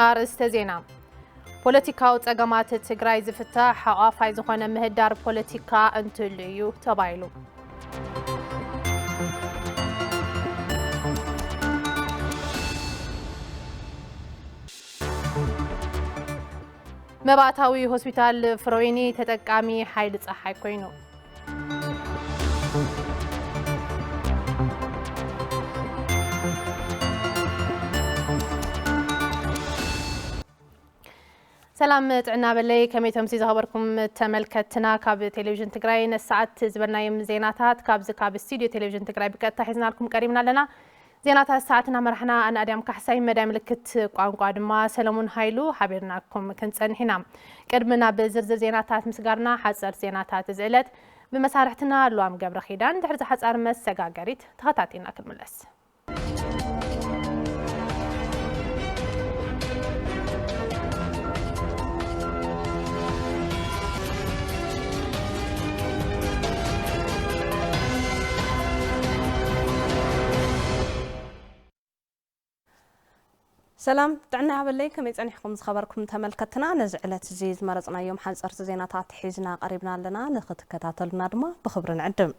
አርእስተ ዜና ፖለቲካው ጸገማት ትግራይ ዝፍታሕ ሓቋፋይ ዝኾነ ምህዳር ፖለቲካ እንትልዩ ተባይሉ መባእታዊ ሆስፒታል ፍሮይኒ ተጠቃሚ ሓይሊ ፀሓይ ኮይኑ سلام ጥዕና በለይ ከመይ ተምሲ ዝኸበርኩም ተመልከትና ካብ ቴሌቪዥን ትግራይ ነሰዓት ዝበልናዮም ዜናታት ካብ ስቱዲዮ ቴሌቪዥን ትግራይ ብቀጥታ ሒዝናልኩም ቀሪብና ኣለና ዜናታት ሰዓትና መራሕና ኣነ ኣድያም ካሕሳይ መዳይ ምልክት ቋንቋ ድማ ሰለሞን ሃይሉ ሓቢርናኩም ክንጸንሒና ቅድምና ብዝርዝር ዜናታት ምስጋርና ሓጸር ዜናታት ዝዕለት ብመሳርሕትና ሉዋም ገብረ ኺዳን ድሕሪ ዝሓጻር መሰጋገሪት ተኸታቲና ክንምለስ سلام طعنا عبلي كم يصنحكم خبركم تملكتنا نزعلت زيز مرصنا يوم حنصرت زينات حيزنا قريبنا لنا نختكتاتلنا دما بخبر نعدم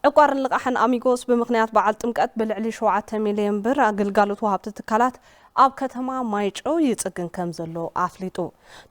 عقار لقحن اميغوس بمخنيات بعل ጥምቀት بلعሊ 7 ሚሊዮን ብር አገልግሎት ወሃብቲ ትካላት ኣብ ከተማ ማይጨው ይጽግን ከም ዘሎ አፍሊጡ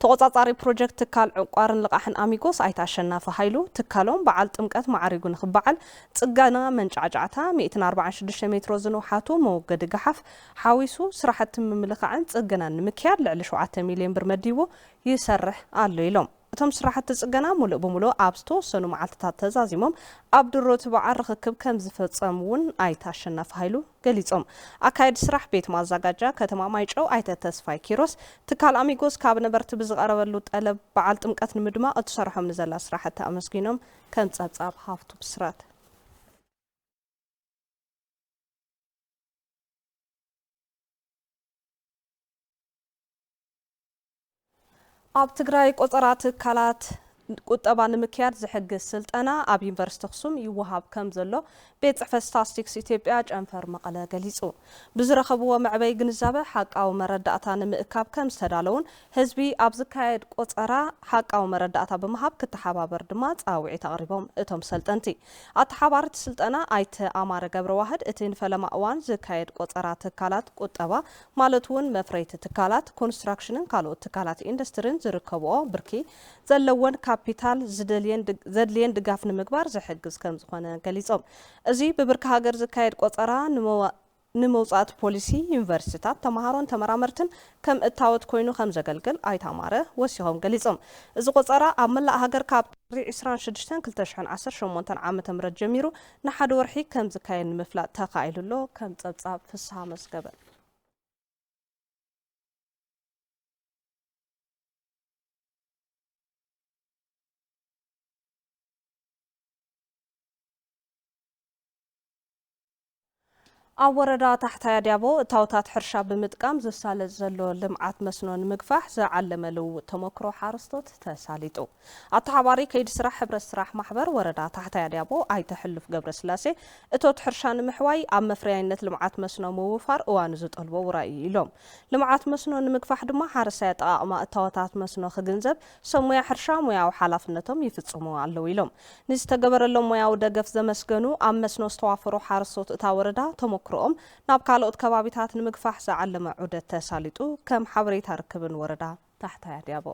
ተቆጻጻሪ ፕሮጀክት ትካል ዕቋርን ልቃሕን አሚጎስ አይታሸናፈ ኃይሉ ትካሎም በዓል ጥምቀት ማዕሪጉን ክበዓል ጽጋና መንጫጫዕታ 146 ሜትሮ ዝነውሓቱ መወገድ ገሓፍ ሓዊሱ ስራሕቲ ምምልካዕን ጽገናን ምክያድ ልዕሊ 7 ሚሊዮን ብር መዲቡ ይሰርሕ ኣሎ ኢሎም እቶም ስራሕቲ ጽገና ሙሉእ ብሙሉእ ኣብ ዝተወሰኑ መዓልትታት ተዛዚሞም ኣብ ድሮት በዓል ርክብ ከም ዝፈጸሙን አይታሸናፈ ኃይሉ ገሊጾም አካይድ ስራሕ ቤት ማዘጋጃ ከተማ ማይጨው አይተ ተስፋይ ኪሮስ ትካል አሚጎስ ካብ ነበርቲ ብዝቀረበሉ ጠለብ በዓል ጥምቀት ንምድማ እትሰርሖም ንዘላ ስራሕቲ አመስጊኖም ከም ጸብጻብ ሃፍቱ ብስራት ኣብ ትግራይ ቆጸራት ካላት ቁጠባ ንምክያድ ዝሕግዝ ስልጠና ኣብ ዩኒቨርሲቲ ኣክሱም ይወሃብ ከም ዘሎ ቤት ጽሕፈት ስታቲስቲክስ ኢትዮጵያ ጨንፈር መቐለ ገሊጹ ብዝረኸብዎ መዕበይ ግንዛበ ሓቃዊ መረዳእታ ንምእካብ ከም ዝተዳለውን ህዝቢ ኣብ ዝካየድ ቆጸራ ሓቃዊ መረዳእታ ብምሃብ ክትሓባበር ድማ ጻውዒት ኣቕሪቦም እቶም ሰልጠንቲ ኣተሓባርቲ ስልጠና ኣይተ ኣማረ ገብረ ዋህድ እቲ ንፈለማ እዋን ዝካየድ ቆጸራ ትካላት ቁጠባ ማለት እውን መፍረይቲ ትካላት ኮንስትራክሽንን ካልኦት ትካላት ኢንዱስትሪን ዝርከብኦ ብርኪ ዘለወን ካፒታል ዘድልየን ድጋፍ ንምግባር ዝሕግዝ ከም ዝኾነ ገሊጾም እዚ ብብርካ ሃገር ዝካየድ ቆጸራ ንመውጻት ፖሊሲ ዩኒቨርሲቲታት ተማሃሮን ተመራመርትን ከም እታወት ኮይኑ ከም ዘገልግል ኣይታማረ ወሲኾም ገሊጾም እዚ ቆጸራ ኣብ መላእ ሃገር ካብ 26/2018 ዓመተ ምህረት ጀሚሩ ንሓደ ወርሒ ከም ዝካየድ ንምፍላጥ ተኻኢሉሎ ከም ጸብጻብ ፍስሓ መስገበ ኣብ ወረዳ ታሕታይ ኣድያቦ እታወታት ሕርሻ ብምጥቃም ዝሳለጥ ዘሎ ልምዓት መስኖ ንምግፋሕ ዝዓለመ ልውውጥ ተመክሮ ሓረስቶት ተሳሊጡ ኣተሓባሪ ከይዲ ስራሕ ሕብረት ስራሕ ማሕበር ወረዳ ታሕታይ ኣድያቦ ኣይተሕልፍ ገብረስላሴ እቶት ሕርሻ ንምሕዋይ ኣብ መፍረያይነት ልምዓት መስኖ ምውፋር እዋኑ ዝጠልቦ ውራይ ኢሎም ልምዓት መስኖ ንምግፋሕ ድማ ሓረሳይ ኣጠቃቅማ እታወታት መስኖ ክግንዘብ ሰሙያ ሕርሻ ሙያዊ ሓላፍነቶም ይፍጽሙ ኣለዉ ኢሎም ንዝተገበረሎም ሙያዊ ደገፍ ዘመስገኑ ኣብ መስኖ ዝተዋፈሩ ሓረስቶት እታ ወረዳ ክሮም ናብ ካልኦት ከባቢታት ንምግፋሕ ዝዓለመ ዑደት ተሳሊጡ ከም ሓበሬታ ርክብን ወረዳ ታሕታይ ኣድያቦ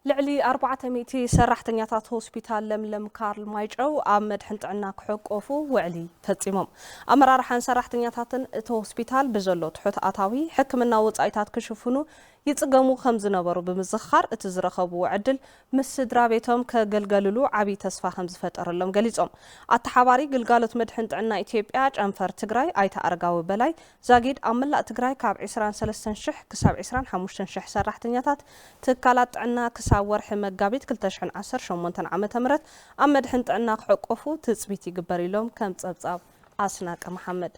لعلي 400 سرحتنياتات هوسبيتال لملم كارل مايجو أمد حنطعنا كحقوفو وعلي فتيمم أمرار حن سرحتنياتاتن هوسبيتال بزلو تحت أطاوي حكمنا وصايتات كشوفونو يتصقمو خمس نبرو بمزخار اتزرخبو وعدل مس درابيتهم كغلغللو عبي تسفا خمس فترلم غليصوم اتحباري غلغالوت مدحنطعنا ኢትዮጵያ ጨንፈር ትግራይ አይታ አርጋው በላይ ዛጊድ አመላ ትግራይ ካብ 23 ሽሕ ክሳብ 25 ሽሕ ሰራሕተኛታት ትካላጥዕና ክሳብ ወርሒ መጋቢት 2018 ዓመተ ምህረት ኣብ መድሕንጥዕና ክሕቆፉ ትጽቢት ይግበር ኢሎም ከም ጸብጻብ አስናቀ መሐመድ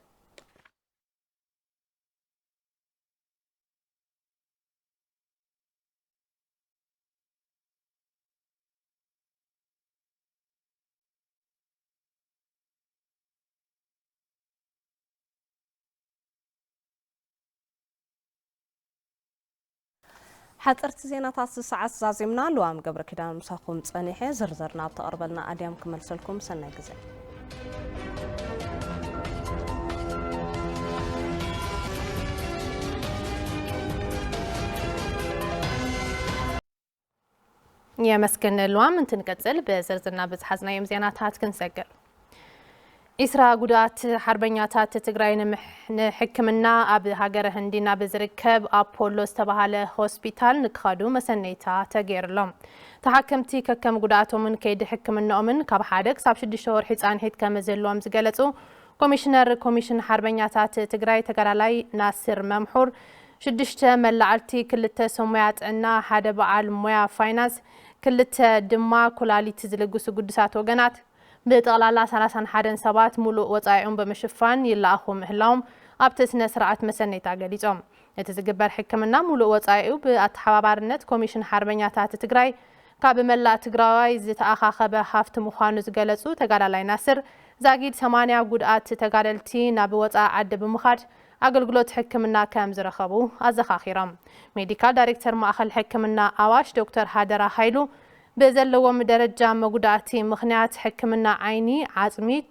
حضرت زينات الساعة زازمنا لوام قبر كده مساخم صنيحه زرزرنا بتقربلنا اديام كملسلكم سنه غزه يا مسكن لوام انتنقصل بزرزرنا بزحزنا يم زيناتات كنسقل إسراء قدات حربنياتات تقرأين حكمنا أب هاجر هندينا بزركب أبولو استباهله هوسبيتال نكخادو مسنيتا تغير لهم تحكمتي ككم قداتو من كيد حكمنا أمن كاب حادق ساب شد شهور حيتان حيت كمزلوهم زقلتو كوميشن حربنياتات تقرأي تقرالاي ناصر ممحور شدشت ملعلتي كلتا سميات عنا حدا بعال مويا فاينانس كلتا دما كلالي تزلقوسو قدسات وقنات بطلالا 31 سبات ملؤ وصايعون بمشفان يلاخو محلاهم ابتسنا سرعه مسنيتا غليصوم يتزغبر حكمنا ملؤ وصايعو باتحبارነት ኮሚሽን حربኛታት ትግራይ ካብ መላ ትግራዋይ ዝተኣኻኸበ ሃፍት ምዃኑ ዝገለጹ ተጋዳላይ ናስር ዛጊድ 80 ጉድኣት ተጋደልቲ ናብ ወፃእ ዓዲ ብምኻድ አገልግሎት ሕክምና ከም ዝረኸቡ ኣዘኻኺሮም ሜዲካል ዳይሬክተር ማእኸል ሕክምና ኣዋሽ ዶክተር ሃደራ ሃይሉ بزلوم درجة مقداتي مخنيات حكمنا عيني عظمي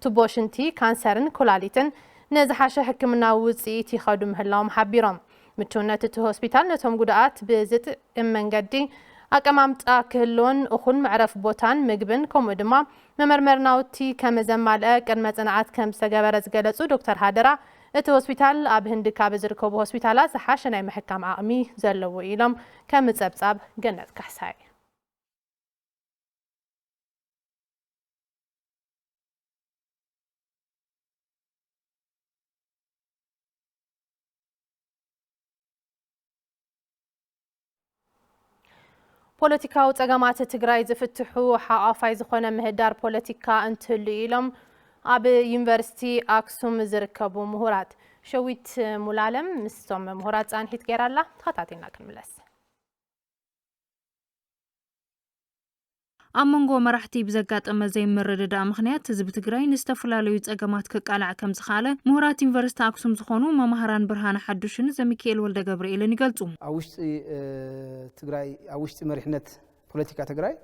تبو شنتي كانسرن كولاليتن نزحاشة حكمنا وزيتي خادم هلاهم حبيرهم متونة هوسبيتال نتهم قدات بزت امنقدي اقامامت اكهلون اخون معرف بوتان مقبن كومودما ممرمرناوتي كمزمالة كرمزنعات كم سقابرز قلسو دكتور هادرا اتو هوسبيتال اب هندكا بزركوب هوسبيتالات زحاشة محكام عامي زلو إيلم كمزبزاب جنت كحساي ፖለቲካው ጸገማት ትግራይ ዝፍትሑ ሓፋይ ዝኾነ ምህዳር ፖለቲካ እንትህሉ ኢሎም ኣብ ዩኒቨርሲቲ ኣክሱም ዝርከቡ ምሁራት ሸዊት ሙላለም ምስቶም ምሁራት ጻንሒት ገይራላ ተኸታቲልና ክንምለስ ኣመንጎ መራሕቲ ብዘጋጠመ ዘይምርድዳ ምኽንያት ህዝቢ ትግራይ ንዝተፈላለዩ ጸገማት ክቃልዕ ከም ዝኻለ ምሁራት ዩኒቨርሲቲ ኣክሱም ዝኾኑ መምሃራን ብርሃነ ሓዱሽን ዘሚካኤል ወልደ ገብርኤልን ይገልጹ ኣውሽጢ ትግራይ ኣውሽጢ መሪሕነት ፖለቲካ ትግራይ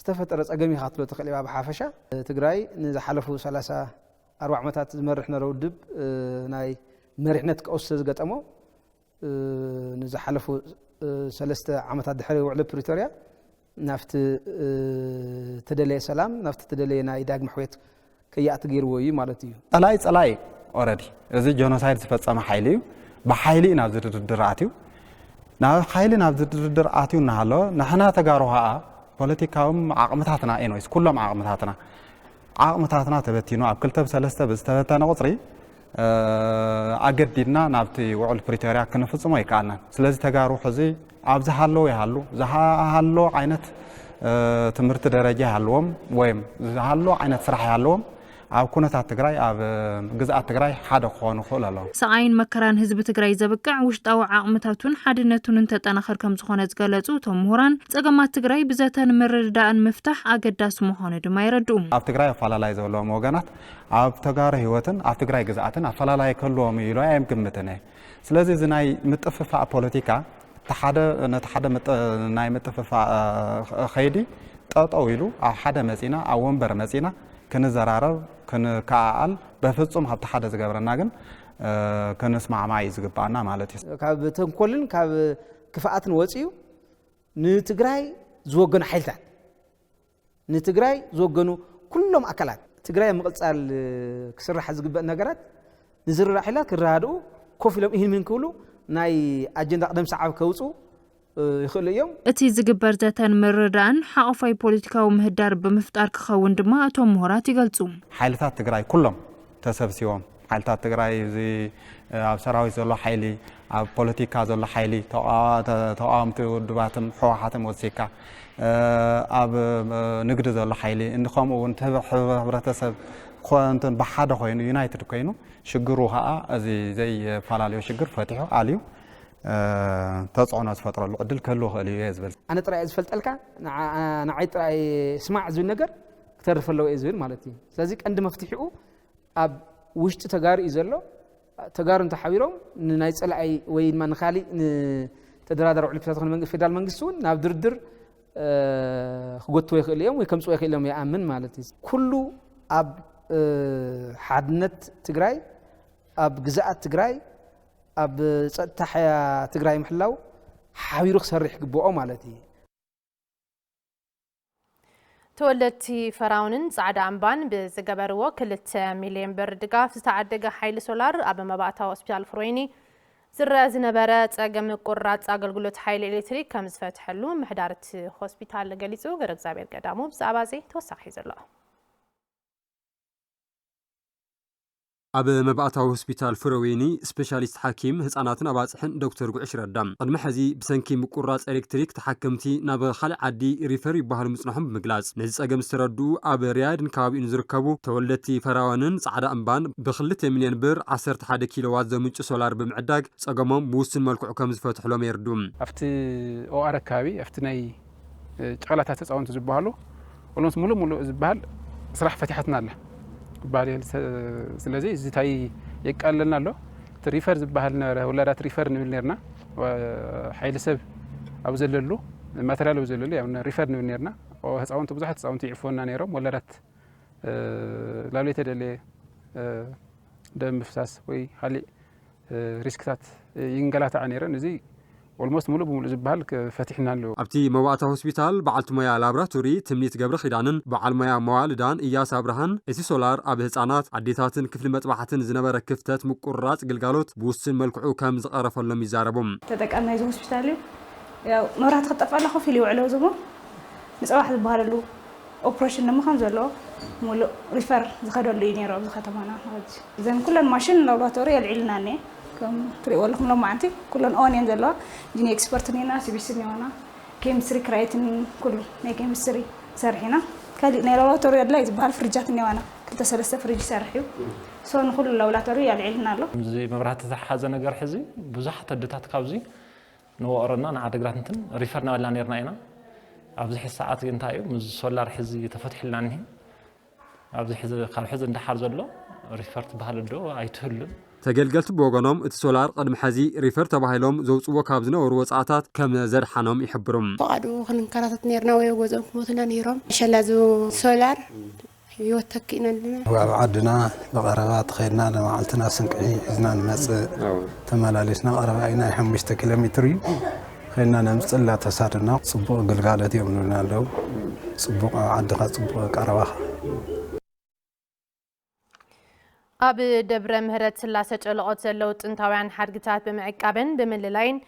ዝተፈጠረ ጸገም ይኻትሎ ተኽእልባ ብሓፈሻ ትግራይ ንዝሓለፉ 34 ዓመታት ዝመርሕ ነረው ድብ ናይ መሪሕነት ቀውስ ዝገጠሞ ንዝሓለፉ 3 ዓመታት ድሕሪ ውዕል ፕሪቶሪያ نافت تدلي سلام نافت تدلي ناي داغ محويت كيات غيروي مالتيو طلاي اوريدي እዚ ጆኖሳይድ ዝፈጸመ ሓይሊ ብሓይሊ ናብ ዝድርድር ኣትዩ ናብ ሓይሊ ናብ ዝድርድር ኣትዩ እናሃሎ ንሕና ተጋሩሃ ፖለቲካውም ዓቕምታትና ኤኖይስ ኩሎም ዓቕምታትና ተበቲኑ ኣብ 2-3 ብዝተበተነ ቁጽሪ ኣገዲድና ናብቲ ውዕል ፕሪቶሪያ ክንፍጽሞ ይከኣልና ስለዚ ተጋሩ ሕዚ ኣብ ዝሃሎ ዓይነት ትምህርቲ ደረጃ ያለዎም ወይም ዝሃሎ ዓይነት ስራሕ ያለዎም ኣብ ኩነታት ትግራይ ኣብ ግዝኣት ትግራይ ሓደ ክኾኑ ይኽእሉ ኣለዎም ሰዓይን መከራን ህዝቢ ትግራይ ዘብቅዕ ውሽጣዊ ዓቕምታቱን ሓድነቱን እንተጠናኸር ከም ዝኾነ ዝገለጹ እቶም ምሁራን ጸገማት ትግራይ ብዘተን ምርድዳእን ምፍታሕ ኣገዳሲ ምዃኑ ድማ ይረድኡ ኣብ ትግራይ ኣፈላላይ ዘለዎም ወገናት ኣብ ተጋሩ ህይወትን ኣብ ትግራይ ግዝኣትን ኣፈላላይ ከልዎም ኢሉ ኣይምግምትን ስለዚ እዚ ናይ ምጥፍፋእ ፖለቲካ ተሓደ ናይ ምጥፍፋእ ኸይዲ ጠጠው ኢሉ ኣብ ሓደ መጺና ኣብ ወንበር መጺና كنزرارب كنكعال بفصم حتى حدا زغبرنا ግን كنسمع معي زغبانا مالتي ካብ ተንኮልን ካብ ክፋኣትን ወፂዩ ንትግራይ ዝወገኑ ሓይልታት ንትግራይ ዝወገኑ ኩሎም ኣካላት ትግራይ ምቕጻል ክስራሕ ዝግበእ ነገራት ንዝርራ ሓይላት ክራሃድኡ ኮፍ ኢሎም ይህን ክብሉ ናይ ኣጀንዳ ቅደም ሰዓብ ከውፁ ይኽእሉ እዮም። እቲ ዝግበር ዘተን ምርዳእን ሓቆፋይ ፖለቲካዊ ምህዳር ብምፍጣር ክኸውን ድማ እቶም ምሁራት ይገልጹ። ሓይልታት ትግራይ ኩሎም ተሰብሲቦም ሓይልታት ትግራይ እዚ ኣብ ሰራዊት ዘሎ ሓይሊ ኣብ ፖለቲካ ዘሎ ሓይሊ ተቃዋምቲ ውድባትን ሕወሓትን ወሲካ ኣብ ንግዲ ዘሎ ሓይሊ እንከምኡ እውን ሕብረተሰብ ኮንተን ብሓደ ኮይኑ ዩናይትድ ኮይኑ ሽግሩ ከዓ እዚ ዘይፈላለዩ ሽግር ፈቲሑ ኣልዩ ተጽዕኖ ዝፈጥረሉ ዕድል ከሎ ክእል እዩ ዝብል ኣነ ጥራይ ዝፈልጠልካ ንዓይ ጥራይ ስማዕ ዝብል ነገር ክተርፈለው እዩ ዝብል ማለት እዩ። ስለዚ ቀንዲ መፍትሒኡ ኣብ ውሽጢ ተጋሩ እዩ ዘሎ ተጋሩ እንተሓቢሮም ናይ ፀላኣይ ወይ ድማ ንኻሊእ ንተደራዳሪ ውዕል ፍታት ዝኾነ ፌደራል መንግስቲ እውን ናብ ድርድር ክጎትዎ ይኽእሉ እዮም ወይ ከምፅዎ ይኽእሉ እዮም ይኣምን ማለት እዩ። ኩሉ ኣብ ሓድነት ትግራይ ኣብ ግዛኣት ትግራይ ኣብ ጸጥታ ትግራይ ምሕላው ሓቢሩ ክሰርሕ ግብኦ ማለት እዩ። ተወለድቲ ፈራውንን ጻዕዳ ኣምባን ብዝገበርዎ 2 ሚልዮን ብር ድጋፍ ዝተዓደገ ሓይሊ ሶላር ኣብ መባእታዊ ሆስፒታል ፍሮይኒ ዝረአ ዝነበረ ጸገም ቁራጽ ኣገልግሎት ሓይሊ ኤሌክትሪክ ከም ዝፈትሐሉ ምሕዳርቲ ሆስፒታል ገሊጹ። ገረ እግዚአብሔር ቀዳሙ ብዛዕባ እዚ ተወሳኺ ዘሎ ኣብ መባእታዊ ሆስፒታል ፍሮዌኒ ስፔሻሊስት ሓኪም ህፃናትን ኣባፅሕን ዶክተር ጉዕሽ ረዳም ቅድሚ ሕዚ ብሰንኪ ምቁራጽ ኤሌክትሪክ ተሓከምቲ ናብ ካልእ ዓዲ ሪፈር ይባሃሉ ምጽናሖም ብምግላጽ ነዚ ጸገም ዝተረድኡ ኣብ ርያድን ከባቢኡን ዝርከቡ ተወለድቲ ፈራውንን ጻዕዳ እምባን ብ2 ሚልዮን ብር 11 ኪሎዋት ዘምንጭ ሶላር ብምዕዳግ ጸገሞም ብውስን መልክዑ ከም ዝፈትሕሎም የርዱ። ኣብቲ ኦኣር ኣካባቢ ኣብቲ ናይ ጨቕላታት ህፃውንቲ ዝበሃሉ ኦልሞስት ሙሉእ ዝበሃል ስራሕ ፈቲሓትና ኣላ ባሪል ስለዚህ እዚ ታይ ይቃለልና ኣሎ ሪፈር ዝበሃል ወላዳት ሪፈር ንብል ነርና ሓይሊ ሰብ ኣብ ዘለሉ ማተሪያል ኣብ ዘለሉ ያው ሪፈር ንብል ነርና ህፃውንቲ ብዙሓት ህፃውንቲ ይዕፎና ነይሮም ወላዳት ላብለ ተደለ ደም ምፍሳስ ወይ ካልእ ሪስክታት ይንገላታዓ ነይረን እዚ ኦልሞስት ሙሉ በሙሉ ዝበሃል ፈቲሕና ኣሎ። ኣብቲ መባእታ ሆስፒታል በዓልቲ ሞያ ላብራቶሪ ትምኒት ገብረ ኺዳንን በዓል ሞያ መዋልዳን እያስ አብርሃን እቲ ሶላር ኣብ ህፃናት አዴታትን ክፍሊ መጥባሕትን ዝነበረ ክፍተት ምቁራጽ ግልጋሎት ብውስን መልክዑ ከም ዝቐረፈሎም ይዛረቡም። ተጠቃሚ ናይዚ ሆስፒታል ያው መብራህቲ ክጠፋላ ኮፍ ኢሉ ይውዕለው ዝሞ ንፅባሕ ዝበሃለሉ ኦፕሬሽን ንምኻን ዘሎ ሙሉእ ሪፈር ዝኸደሉ እዩ ነይሩ ኣብዚ ከተማና እዘን ኩለን ማሽን ላብራቶሪ የልዒልና እኒአ ከም ትሪእዎ ኣለኹም ሎማዓንቲ ኩለን ኦን ዘለዋ ጂኒ ኤክስፐርት ኔና ሲቢሲ ኔና ኬሚስትሪ ክራይትን ኩሉ ናይ ኬሚስትሪ ሰርሒና ካልእ ናይ ላብራቶሪ ኣድላይ ዝበሃል ፍሪጃት ኔዋና 2-3 ፍሪጅ ሰርሕ እዩ ሶን ኩሉ ላብራቶሪ የልዒልና ኣሎ። እዚ መብራህቲ ዝሓዘ ነገር ሕዚ ብዙሓት ኣዴታት ካብዚ ንወቅረና ንዓደግራት እንትን ሪፈር ናበልና ነርና ኢና ኣብዚ ሕዚ ሰዓት እንታይ እዩ ምስ ሶላር ሕዚ ተፈትሒልና እኒሄ ኣብዚ ሕዚ ካብ ሕዚ እንዳሓር ዘሎ ሪፈር ትበሃል ዶ ኣይትህሉን ተገልገልቲ ብወገኖም እቲ ሶላር ቅድሚ ሕዚ ሪፈር ተባሂሎም ዘውፅዎ ካብ ዝነበሩ ወፃእታት ከም ዘድሓኖም ይሕብሩም። ፈቃዱ ክንከራተት ነርና ወይ ገዞም ክሞቱና ነይሮም ሸላዙ ሶላር ይወተኪና ለና ኣብ ዓድና በቀረባ ተኸይና ለማዓልትና ስንቂ ሒዝና ንመጽእ ተመላሊስና ቀረባ ኢና 5 ኪሎ ሜትር እዩ ኸይና ነምጽላ ተሳድና ጽቡቕ ግልጋሎት ይምኑና ኣለው ጽቡቕ ዓድኻ ጽቡቕ ቀረባ ኣብ ደብረ ምህረት ስላሴ ጨለቆት ዘለው ጥንታውያን ሓድግታት ብምዕቃብን ብምልላይን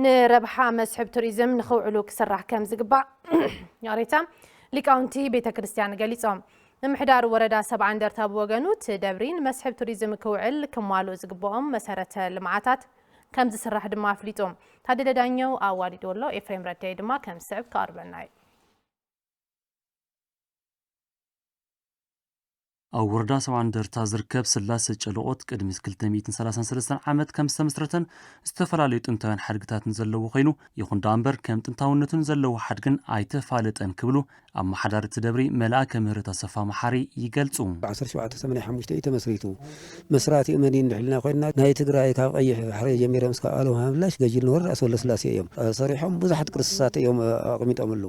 ንረብሓ መስሕብ ቱሪዝም ንኽውዕሉ ክስራሕ ከም ዝግባእ ያሬታ ሊቃውንቲ ቤተ ክርስቲያን ገሊጾም። ምምሕዳር ወረዳ 70 እንደርታ ብወገኑ ደብሪን መስሕብ ቱሪዝም ክውዕል ክማልኡ ዝግብኦም መሰረተ ልምዓታት ከም ዝስራሕ ድማ ኣፍሊጦም። ታደለ ዳኘው ኣዋሊድዎ ኣሎ ኤፍሬም ረዳይ ድማ ከም ስዕብ ካርበና እዩ። ኣብ ወረዳ 70 እንደርታ ዝርከብ ስላሴ ጨለቆት ቅድሚ 233 ዓመት ከም ዝተመስረተን ዝተፈላለዩ ጥንታውያን ሓድግታትን ዘለዎ ኮይኑ ይኹን ዳ እምበር ከም ጥንታውነቱን ዘለዎ ሓድግን ኣይተፋለጠን ክብሉ ኣመሓዳሪ ትደብሪ መልአከ ምህረት ኣሰፋ መሓሪ ይገልጹ 1785 ተመስሪቱ መስራቲ መዲን ንሕልና ኮይና ናይ ትግራይ ካብ ቀይሕ ባሕሪ ጀሚሮም እስካብ ኣለው ሃምላሽ ገጅል ንወር ኣስወለስላሴ እዮም ሰሪሖም ብዙሓት ቅርስታት እዮም ኣቕሚጦምሉ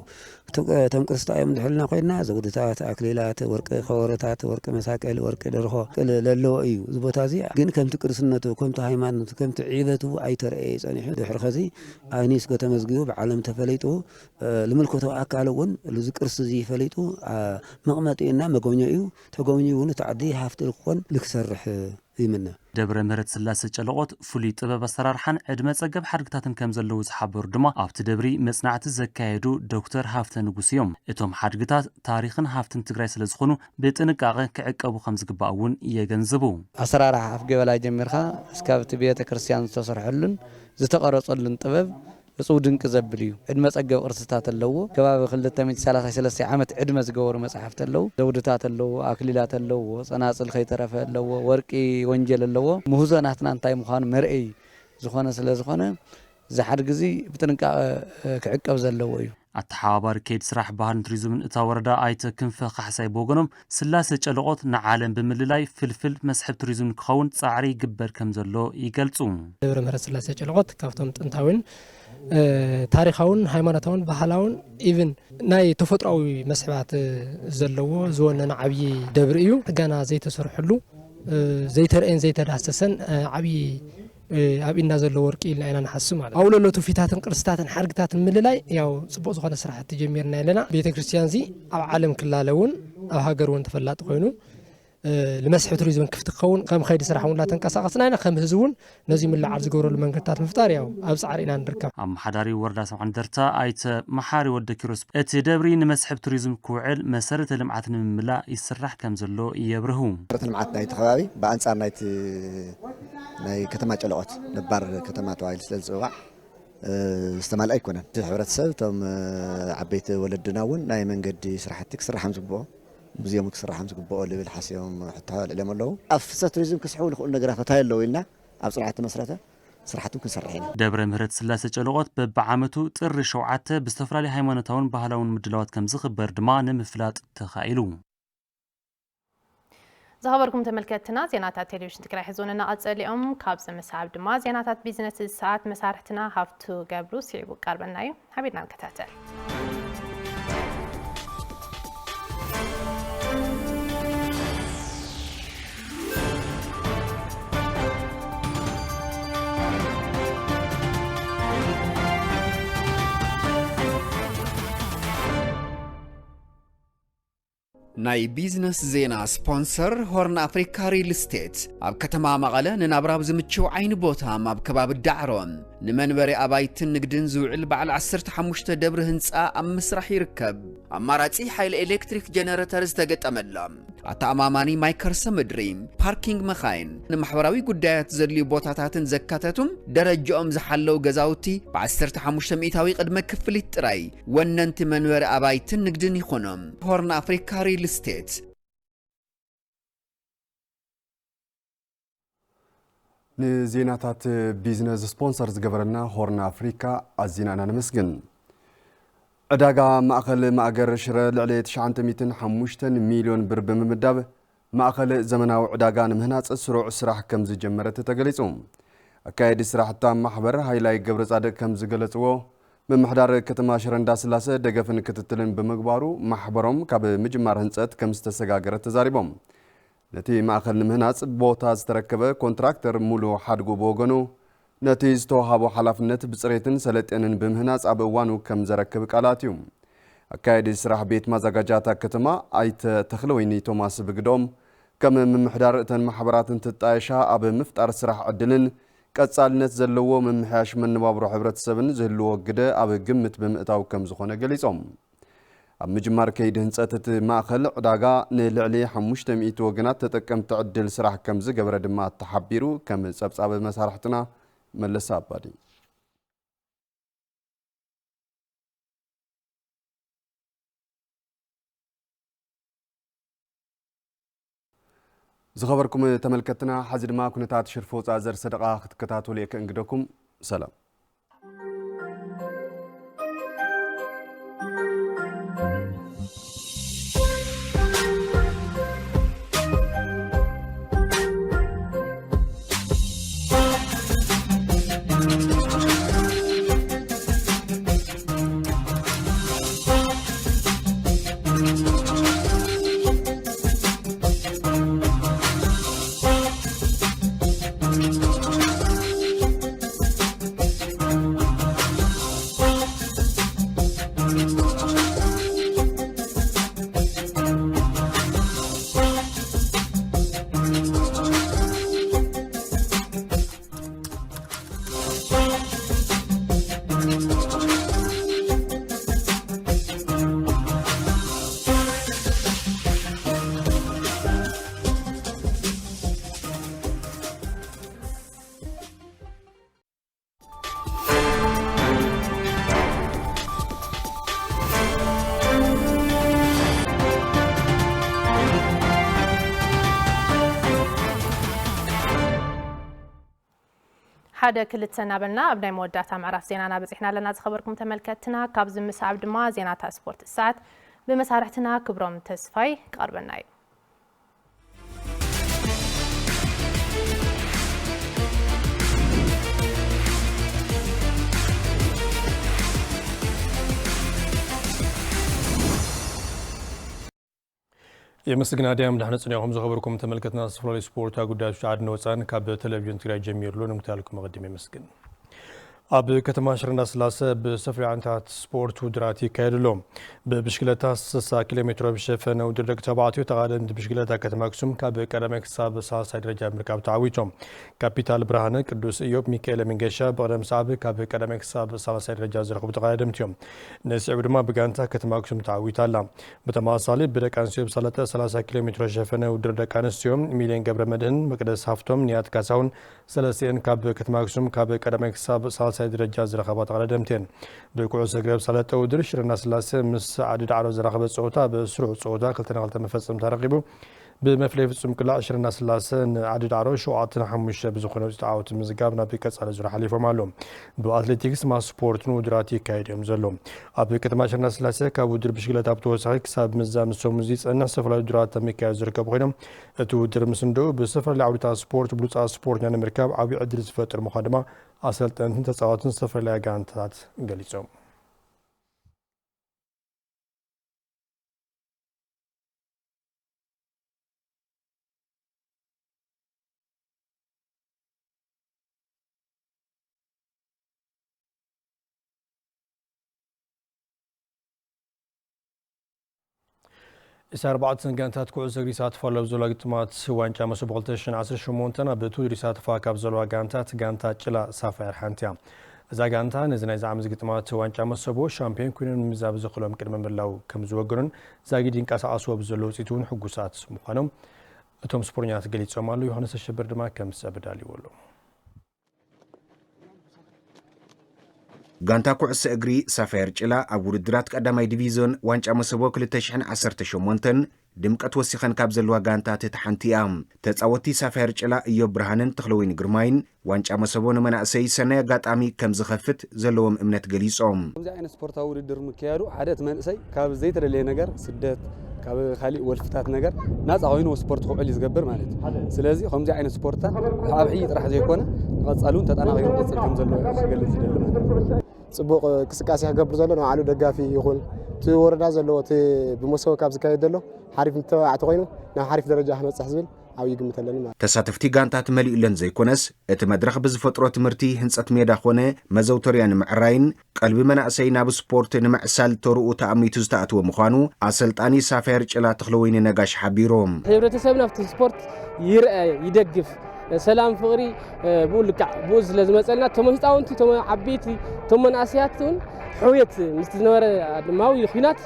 እቶም ቅርስታት እዮም ንሕልና ኮይና ዘውድታት ኣክሊላት ወርቂ ከወረታት ወርቂ መሳቀል ወርቂ ደርሆ ለለዎ እዩ እዚ ቦታ እዚ ግን ከምቲ ቅርስነቱ ከምቲ ሃይማኖቱ ከምቲ ዒበቱ ኣይተረአየ ፀኒሑ ድሕሪ ኸዚ ዩኔስኮ ተመዝጊቡ ብዓለም ተፈለይጡ ልምልከቶ ኣካል እውን እዚ ቅርሲ እዚ ፈለይጡ መቕመጢና መጎብኘ እዩ ተጎብኚ እውን ተዓዲ ሃፍቲ ክኾን ልክሰርሕ ይምነ ደብረ ምህረት ስላሴ ጨለቆት ፍሉይ ጥበብ ኣሰራርሓን ዕድመ ፀገብ ሓድግታትን ከም ዘለዉ ዝሓበሩ ድማ ኣብቲ ደብሪ መጽናዕቲ ዘካየዱ ዶክተር ሃፍተ ንጉስ እዮም እቶም ሓድግታት ታሪኽን ሃፍትን ትግራይ ስለ ዝኾኑ ብጥንቃቐ ክዕቀቡ ከም ዝግባእ እውን የገንዝቡ ኣሰራርሓ ኣፍ ገበላይ ጀሚርካ እስካብቲ ቤተ ክርስቲያን ዝተሰርሐሉን ዝተቐረጸሉን ጥበብ እጹብ ድንቂ ዘብል እዩ ዕድመ ፀገብ ቅርስታት ኣለዎ ከባቢ 233 ዓመት ዕድመ ዝገበሩ መጽሓፍቲ ኣለዉ ዘውድታት ኣለዎ ኣክሊላት ኣለዎ ጸናጽል ከይተረፈ ኣለዎ ወርቂ ወንጀል ኣለዎ ምሁዘናትና እንታይ ምዃኑ መርአይ ዝኾነ ስለ ዝኾነ ዝሓድ ግዜ ብጥንቃቐ ክዕቀብ ዘለዎ እዩ ኣተሓባባሪ ከይዲ ስራሕ ባህልን ቱሪዝምን እታ ወረዳ ኣይተ ክንፈ ካሕሳይ ቦገኖም ስላሴ ጨለቆት ንዓለም ብምልላይ ፍልፍል መስሕብ ቱሪዝም ክኸውን ጻዕሪ ይግበር ከም ዘሎ ይገልጹ ደብረ ምህረት ስላሴ ጨለቆት ካብቶም ጥንታውን ታሪኻውን ሃይማኖታውን ባህላውን ኢቭን ናይ ተፈጥሮአዊ መስሕባት ዘለዎ ዝወነነ ዓብይ ደብሪ እዩ ገና ዘይተሰርሐሉ ዘይተርአን ዘይተዳሰሰን ዓብይ ኣብኢና ዘሎ ወርቂ ኢልና ኢና ንሓስብ ማለት ኣውለሎ ትውፊታትን ቅርስታትን ሓድግታትን ምልላይ ያው ጽቡቕ ዝኾነ ስራሕቲ ጀሚርና ኣለና ቤተ ክርስቲያን እዚ ኣብ ዓለም ክላለውን ኣብ ሃገር እውን ተፈላጢ ኮይኑ لمسح توريزم كيف تكون كم خير سرح ولا تنقصنا كم هزون نزي من العرض جورو المنقطات مفتار ياو أبصار إلى نركب أم حداري وردا سمعن درتا أيت محاري ودكيروس اتدبري نمسح توريزم كوعل مسارة لمعتنا من ملا يسرح كم زلو يبرهوم مسارة لمعتنا يتخبابي بأنصار نايت ناي كتمات جلوات نبار كتمات وايل سلزوع استمال أيكونا تحورات سب تم عبيت ولدناون ناي من قد سرحتك سرح مزبوع بزيوم كسر حمز قبوا اللي بالحسيوم حتى العلم الله أفسد توريزم كسحول خلنا جرافة هاي اللو إلنا أبصراحة مسرته صراحتهم كسرحين دبر مهرت سلاسة جلوات ببعامته تر شوعته باستفرالي هيمانتون بهلاون مدلوات كم زخبر دمان مفلات تخايلون زهبركم تملكتنا زينات التلفزيون تكرا حزوننا أتصليهم كابز مسحب دما زينات بيزنس الساعات مسارحتنا هافتو قبلو سيعبو قاربنايو حبيبنا نكتاتل ناي بيزنس زينا سبونسر هورن أفريكا ريل ستيت أب كتما مغالا ننابراب زمتشو عين بوتام أب كباب الدعرون نمنبري أبايتن نقدن زوعل بعل 15 دبر هنسا أم مسرح يركب أماراتي حيل إلكتريك جنراترز تاقت أملام أتا أماماني مايكر سمدريم باركينج مخاين نمحوراوي قدايات زرلي بوتاتاتن زكاتاتم درجة أم زحلو غزاوتي بعد 15 مئتاوي قد مكفلت راي وننت منبري أبايتن نقدن يخونم هورن أفريكا ريل ستيت نزيناتات بيزنس سبونسرز جبرنا هورن أفريكا أزينانا نمسجن عداقة مأخل مأجر شراء لعلية 950 مليون بر بمداب مأخل زمناو عداقة نمهنات السروع سراح كم زجمرت تجلسهم أكيد سراح تام محبر هايلاي جبرز عدد كم زجلسوه من محضر كتما شرندا سلاسة دقفن كتتلن بمقبارو محبرهم كاب مجمار هنسات كم استسقاقرت تزاربهم نتي مأخل نمهنات بوتاز تركبه كونتراكتر مولو حدقو بوغنو نتيز توهابو حلافنت بصريتن سلطنن بمهنات ابوانو كم زركب قالاتيوم اكايد سراح بيت مزاجاتا كتما ايت تخلويني توماس بقدوم كم من محضر تن محبراتن تطايشا اب مفتار سراح عدلن قصالنت زلوو من محاش من نبابرو حبرتسبن زلوو قده اب قمت بمئتاو كم زخونه قليصوم اب مجمار كيد هنصتت ماخل عداغا نلعلي 500 وغنات تتقم تعدل سراح كم زغبر دما تحبيرو كم صبصاب مسارحتنا ملس أبادي زخبركم تملكتنا حزر ما كنتات شرفوت أزر صدقاء تكتاتوا ليك انقدكم سلام حدا كلت سنابلنا أبناء مودات معرف زينانا بزحنا لنا خبركم تملكتنا كابز مسعب دما زينات سبورت الساعة بمسارحتنا كبرم تسفاي قربنا يمسكنا ديام دحنا صنيعهم زخبركم تملكتنا صفلي سبورت قداش عاد نوصان كاب تلفزيون تግራይ ጀሚርሉ ንምታልኩም መقدم يمسكن ኣብ ከተማ ሽረና ስላሴ ብሰፍሪ ዓንታት ስፖርት ውድራት ይካየድሎም ብብሽክለታ 60 ኪሎ ሜትር ብሸፈነ ውድድር ተባዕትዮ ተቃደምቲ ብሽክለታ ከተማ አክሱም ካብ ቀዳማይ ክሳብ ሳልሳይ ደረጃ ምርካብ ተዓዊቶም ካፒታል ብርሃነ ቅዱስ ኢዮብ ሚካኤል መንገሻ በቀደም ሰዓብ ካብ ቀዳማይ ክሳብ ሳልሳይ ደረጃ ዝረከቡ ተቃደምቲዮም ነሲዕ ድማ ብጋንታ ከተማ አክሱም ተዓዊታላ በተማሳሊ ብደቂ አንስትዮ ብሰለጠ 30 ኪሎ ሜትር ሸፈነ ውድድር ደቂ አንስትዮ ሚሊዮን ገብረ መድህን መቅደስ ሃፍቶም ኒያት ካሳውን ሰለስቲን ካብ ከተማ አክሱም ካብ ቀዳማይ ክሳብ ሳልሳይ درجة زرخبة تقدمتين بكوع سجرب سلطة ودرش شرنا سلاسة مس عدد عرض زرخبة صوتا بسرعة صوتا قلتنا غلطة مفصل ترقبه بمفلي فصم كل 10 سلاسة عدد عرض شوعاتنا حمش بزخنة تعاوت مزجابنا بكاس على زرع حليف معلوم بأتلتيكس مع سبورت ودراتي كايدهم زلهم أبيكت ما 10 سلاسة كودر بشكل تابتو ساق ساب مزام سومزيس أن سفر الدرات ميكا زركب غيرهم تودر مسندو بسفر لعبة سبورت بلوت سبورت يعني مركب عبي عدل فترة مخدمة أصلت أن تتصاوتن سفر لأجانتات قليسهم إسا 4 سنجانتات كوع زغريسات فالو زولا قطمات وانجا مسبغلتشن 10 شمونتنا بتو ريسات فاكاب زولا قانتات قانتات جلا سافير حانتيا إذا قانتا نزنا إذا عمز قطمات وانجا مسبو شامبيون كونن مزاب زقلهم كرمن بلاو كمزوقرن زاقيدين كاسا عصوا بزلو سيتون حقوسات مخانم اتوم سبورنيات قليت سومالو يوحنس الشبر دما كم سابدالي ولو ጋንታ ኩዕሶ እግሪ ሳፋየር ጭላ ኣብ ውድድራት ቀዳማይ ዲቪዝዮን ዋንጫ መሰቦ 2018 ድምቀት ወሲኸን ካብ ዘለዋ ጋንታት እቲ ሓንቲ እያ ተጻወቲ ሳፋየር ጭላ ኢዮብ ብርሃንን ተኽለወይኒ ግርማይን ዋንጫ መሰቦ ንመናእሰይ ሰናይ ኣጋጣሚ ከም ዝኸፍት ዘለዎም እምነት ገሊጾም ከምዚ ዓይነት ስፖርታዊ ውድድር ምክያዱ ሓደ መንእሰይ ካብ ዘይተደለየ ነገር ስደት ካብ ካሊእ ወልፍታት ነገር ናፃ ኮይኑ ስፖርት ክውዕል ዝገብር ማለት እዩ ስለዚ ከምዚ ዓይነት ስፖርታት ኣብ ሕይ ጥራሕ ዘይኮነ ንቐጻሉን ተጠናኺሩ ቅጽል ከም ዘሎ ዝገልጽ ይደሊ ማለት እዩ ጽቡቕ እንቅስቃሴ ክገብር ዘሎ ንባዕሉ ደጋፊ ይኹን እቲ ወረዳ ዘለዎ እቲ ብመሰቦ ካብ ዝካየድ ዘሎ ሓሪፍ ተባዕቲ ኮይኑ ናብ ሓሪፍ ደረጃ ክበፅሕ ዝብል ዓብዪ ግምት ኣለኒ ማለት ተሳተፍቲ ጋንታት መሊኡለን ዘይኮነስ እቲ መድረኽ ብዝፈጥሮ ትምህርቲ ህንፀት ሜዳ ኮነ መዘውተርያ ንምዕራይን ቀልቢ መናእሰይ ናብ ስፖርት ንምዕሳል ተርኡ ተኣሚቱ ዝተኣትወ ምዃኑ ኣሰልጣኒ ሳፋየር ጭላ ተኽለወይኒ ነጋሽ ሓቢሮም ሕብረተሰብና ኣብቲ ስፖርት ይርአ ይደግፍ ሰላም ፍቅሪ ብኡልካዕ ብኡ ስለዝመፀልና ቶም ህፃውንቲ ቶም ዓበይቲ ቶም መናእሰያትን ሕውየት ምስ ዝነበረ ድማዊ ኩናት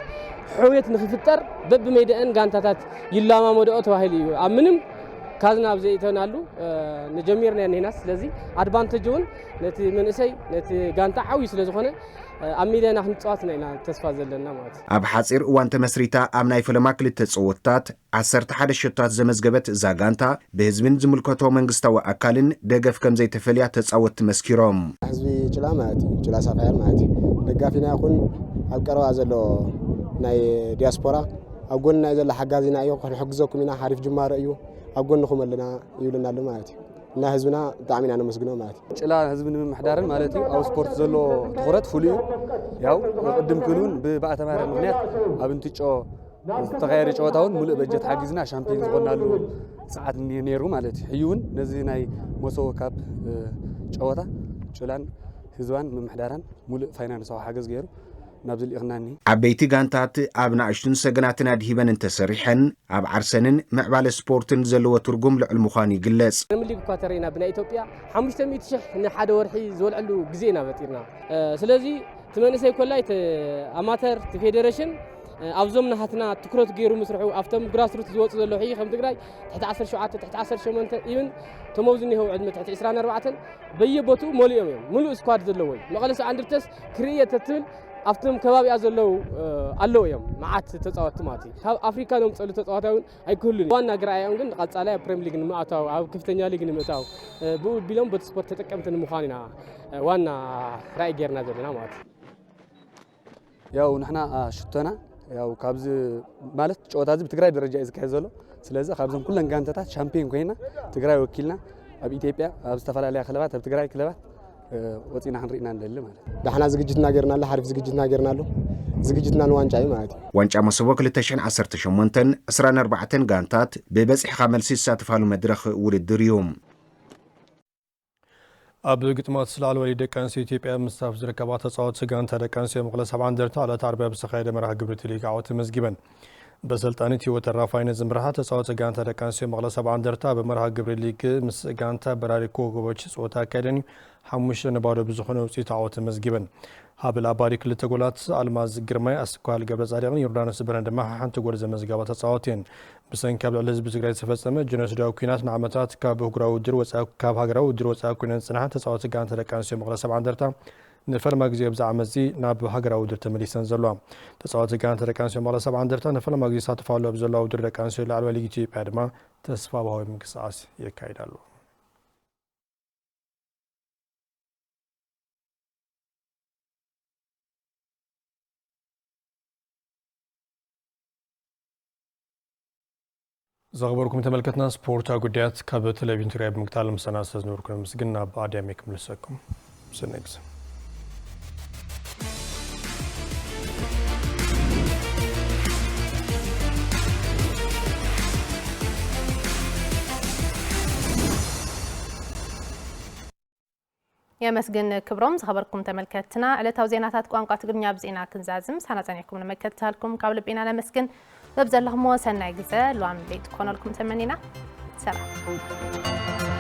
ሕውየት ንኽፍጠር በብሜድአን ጋንታታት ይለማመድኦ ተባሂሉ እዩ ኣብ ምንም ካዝና ኣብ ዘይተናሉ ንጀሚርና ነናስ ስለዚ ኣድቫንቴጅ እውን ነቲ መንእሰይ ነቲ ጋንታ ዓብዪ ስለ ዝኾነ ኣብ ሜዳና ክንፃወት ኢና ተስፋ ዘለና ማለት እዩ ኣብ ሓፂር እዋን ተመስሪታ ኣብ ናይ ፈለማ ክልተ ፀወታት 11 ሸታት ዘመዝገበት እዛ ጋንታ ብህዝብን ዝምልከቶ መንግስታዊ ኣካልን ደገፍ ከም ዘይተፈልያ ተፃወት መስኪሮም ህዝቢ ጭላ ማለት እዩ ጭላ ሳፋየር ማለት እዩ ደጋፊና ይኹን ኣብ ቀረባ ዘሎ ናይ ዲያስፖራ ኣብ ጎንና ዘላ ሓጋዚና እዩ ክንሕግዘኩም ኢና ሓሪፍ ጅማረ እዩ ኣብ ጎንኩም ኣለና ይብልና ኣሎ ማለት እዩ እና ህዝብና ብጣዕሚ ኢና ነመስግኖ ማለት እዩ ጭላ ህዝቢ ንምምሕዳርን ማለት እዩ ኣብ ስፖርት ዘሎ ትኹረት ፍሉይ ያው ቅድም ክሉን ብባእተማረ ምክንያት ኣብ እንትጮ ዝተኻየደ ጨወታ እውን ሙሉእ በጀት ሓጊዝና ሻምፒዮን ዝኾናሉ ሰዓት ነይሩ ማለት እዩ ሕዩ እውን ነዚ ናይ መሶቦ ካፕ ጨወታ ጭላን ህዝባን ምምሕዳራን ሙሉእ ፋይናንሳዊ ሓገዝ ገይሩ ናብዚ ልኢኽናኒ ዓበይቲ ጋንታት ኣብ ንኣሽቱን ሰገናትን ኣድሂበን እንተሰሪሐን ኣብ ዓርሰንን ምዕባለ ስፖርትን ዘለዎ ትርጉም ልዕል ምዃኑ ይግለጽ ፕሪምየር ሊግ እኳ ተሪእና ብናይ ኢትዮጵያ 500,000 ንሓደ ወርሒ ዝበልዐሉ ግዜ ኢና በጢርና ስለዚ እቲ መንእሰይ ኮላይ ኣማተር እቲ ፌዴሬሽን ኣብዞም ናሃትና ትኩረት ገይሩ ምስርሑ ኣብቶም ግራስሩት ዝወፁ ዘሎ ሕይ ከም ትግራይ ትሕቲ 17 ትሕቲ 18 ኢቭን ተመውዝኒ ይኸው ዕድመ ትሕቲ 24 በየቦቱ መሊኦም እዮም ሙሉእ ስኳድ ዘለዎ መቐለ 70 እንደርታስ ክርኤት ትብል أفتم كباب يازلو الله يوم معات تتصوت ماتي أفريقيا نوم تصلوا تتصوتون أي كلني وانا قرأي يمكن قد على بريمير ليج نمأتاو أو كفتنيا ليج نمأتاو بيلون بتسبورت تتكلم تنمخانينا وانا رأي غيرنا زلنا ماتي ያው ንሕና ሽቶና ያው ካብዚ ማለት ጨዋታ እዚ ብትግራይ ደረጃ እዩ ዝካየድ ዘሎ ስለዚ ካብዞም ኩለን ጋንታታት ሻምፒዮን ኮይና ትግራይ ወኪልና ኣብ ኢትዮጵያ ኣብ ዝተፈላለዩ ክለባት ኣብ ትግራይ ክለባት ወፂና ክንሪእና ንደሊ ማለት ዳሕና ዝግጅትና ገርና ኣለ ሓሪፍ ዝግጅትና ገርና ኣሎ ዝግጅትና ንዋንጫ እዩ ማለት እዩ ዋንጫ መሰቦ 2018 24 ጋንታት ብበጽሕኻ መልሲ ዝሳተፋሉ መድረኽ ውድድር እዩ ኣብ ግጥማት ስላልወሊ ደቂ ኣንስትዮ ኢትዮጵያ ምስታፍ ዝርከባ ተጻወትቲ ጋንታ ደቂ ኣንስትዮ መቐለ 70 እንደርታ ዕለት ዓርቢ ኣብ ዝተኻየደ መርሃ ግብሪ ሊግ ዓወት ተመዝጊበን በሰልጣኒት ህይወት ተራፋይነት ዝምርሓ ተጻወትቲ ጋንታ ደቂ ኣንስትዮ መቐለ 70 እንደርታ በመርሃ ግብሪ ሊግ ምስ ጋንታ በራሪ ኮከቦች ጾታ ኣካይደን 5-0 ብዝኾነ ውጽኢት ዓወት ተመዝጊበን ሃብል ኣባዲ ክልተ ጎላት ኣልማዝ ግርማይ ኣስኳል ገብረ ጻድቅን ዮርዳኖስ ብረን ድማ ሓንቲ ጎል ዘመዝገባ ተጻወትን ብሰንኪ ኣብ ልዕሊ ህዝቢ ትግራይ ዝተፈጸመ ጀኖሳይዳዊ ኩናት ንዓመታት ካብ ሃገራዊ ውድድር ወጻኢ ኩነን ጽንሓ ተጻወትቲ ጋንታ ደቂ ኣንስትዮ መቐለ 70 እንደርታ ንፈለማ ግዜ ብዛዕባ መዚ ናብ ሃገራዊ ውድድር ተመሊሰን ዘለዋ ተጻወትቲ ጋንታ ደቂ ኣንስትዮ መቐለ 70 እንደርታ ንፈለማ ግዜ ይሳተፋሉ ኣብ ዘለዋ ውድድር ደቂ ኣንስትዮ ላዕለዋይ ሊግ ኢትዮጵያ ድማ ተስፋ ባሃዊ ምንቅስቓስ የካይዳሉ زغبركم تملكتنا سبورتا قديات كاب تلفزيون تراي بمقتال مسنا استاذ نوركم مسجنا بعديمك ملسكم سنكس يا مسجن كبرم زغبركم تملكتنا على توزينات قوانقا تقرنيا بزينا كنزازم سنة ثانيكم نمكتها لكم قبل بينا على مسكن نبذل لهم وسنة جزاء لو عم بيت كون لكم تمنينا سلام